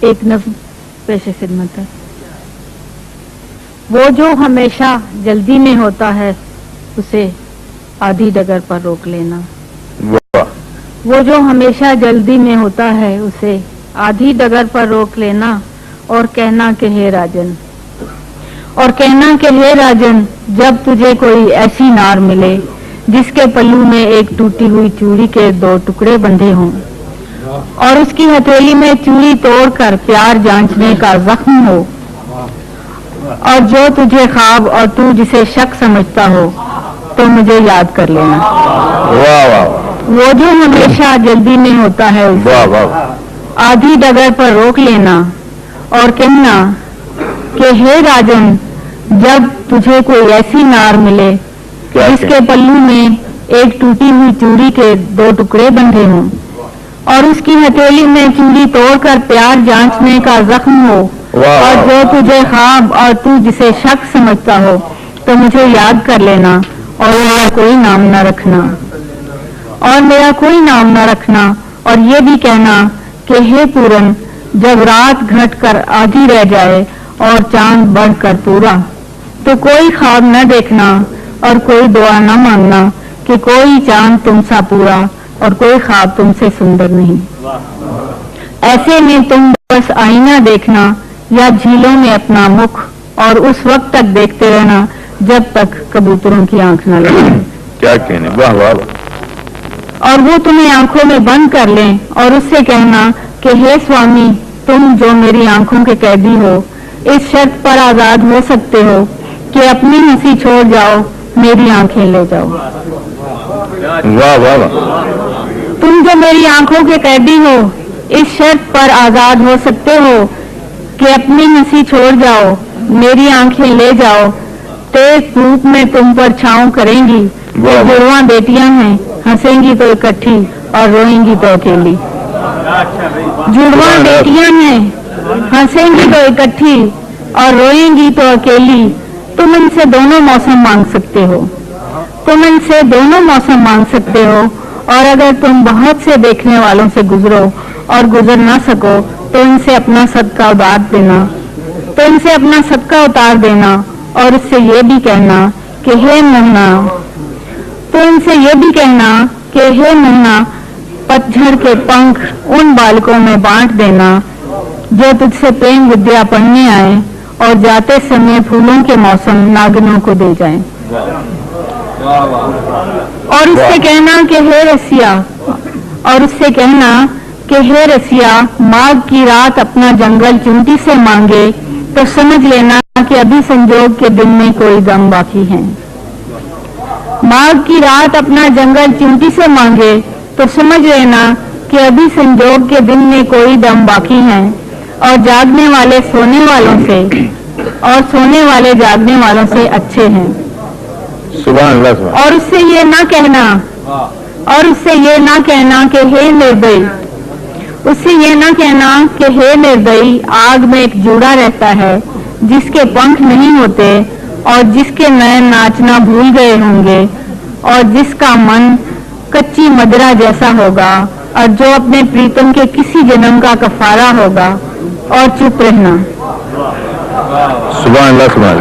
एक नज़्म पेश खिदमत है। वो जो हमेशा जल्दी में होता है उसे आधी डगर पर रोक लेना। वो जो हमेशा जल्दी में होता है उसे आधी डगर पर रोक लेना और कहना कि हे राजन, और कहना कि हे राजन, जब तुझे कोई ऐसी नार मिले जिसके पल्लू में एक टूटी हुई चूड़ी के 2 टुकड़े बंधे हों और उसकी हथेली में चूड़ी तोड़कर प्यार जांचने का जख्म हो, और जो तुझे ख्वाब और तू जिसे शक समझता हो तो मुझे याद कर लेना। वाह वाह। वो जो हमेशा जल्दी में होता है उसे आधी डगर पर रोक लेना और कहना कि हे राजन, जब तुझे कोई ऐसी नार मिले जिसके पल्लू में एक टूटी हुई चूड़ी के 2 टुकड़े बंधे हों और उसकी हथेली में चूड़ी तोड़कर प्यार जांचने का जख्म हो, और जो तुझे ख्वाब और तू जिसे शक समझता हो तो मुझे याद कर लेना और मेरा कोई नाम न रखना, और मेरा कोई नाम न रखना। और ये भी कहना कि हे पूरन, जब रात घट कर आधी रह जाए और चांद बढ़कर पूरा, तो कोई ख्वाब न देखना और कोई दुआ न मांगना कि कोई चांद तुमसा पूरा और कोई ख्वाब तुमसे सुंदर नहीं। ऐसे में तुम बस आईना देखना या झीलों में अपना मुख, और उस वक्त तक देखते रहना जब तक कबूतरों की आंख न लगे। क्या कहने, वाह वाह। और वो तुम्हें आंखों में बंद कर लें और उससे कहना कि हे स्वामी, तुम जो मेरी आंखों के कैदी हो, इस शर्त पर आजाद हो सकते हो कि अपनी हंसी छोड़ जाओ, मेरी आंखें ले जाओ। वाह वाह। तुम जो मेरी आंखों के कैदी हो, इस शर्त पर आजाद हो सकते हो कि अपनी हंसी छोड़ जाओ, मेरी आंखें ले जाओ। तेज धूप में तुम पर छांव करेंगी, वो जुड़वा बेटियां हैं, हंसेंगी तो इकट्ठी और रोएंगी तो अकेली। जुड़वा बेटियां हैं, हंसेंगी तो इकट्ठी और रोएंगी तो अकेली। तुम इनसे दोनों मौसम मांग सकते हो, तुम इनसे दोनों मौसम मांग सकते हो, और अगर तुम बहुत से देखने वालों से गुजरो और गुजर ना सको तो इनसे अपना सदका उतार देना, तो इनसे अपना सदका उतार देना और इससे ये भी कहना कि हे मोहना, तो इनसे ये भी कहना कि हे मोहना, पतझड़ के पंख उन बालकों में बांट देना जो तुझसे प्रेम विद्या पढ़ने आए और जाते समय फूलों के मौसम नागिनों को दे जाएं। और उससे कहना कि हे रसिया, और उससे कहना कि हे रसिया, माघ की रात अपना जंगल चिमटी से मांगे तो समझ लेना कि अभी संजोग के दिन में कोई गम बाकी है। माघ की रात अपना जंगल चिमटी से मांगे तो समझ लेना कि अभी संजोग के दिन में कोई दम बाकी है, और जागने वाले सोने वालों से और सोने वाले जागने वालों से अच्छे हैं। सुभान अल्लाह। और उससे ये ना कहना, और उससे ये ना कहना कि हे निर्दयी, उससे ये ना कहना कि हे निर्दयी, आग में एक जूड़ा रहता है जिसके पंख नहीं होते और जिसके नयन नाचना भूल गए होंगे और जिसका मन कच्ची मदिरा जैसा होगा, और जो अपने प्रीतम के किसी जन्म का कफारा होगा। और चुप रहना। सुभान अल्लाह।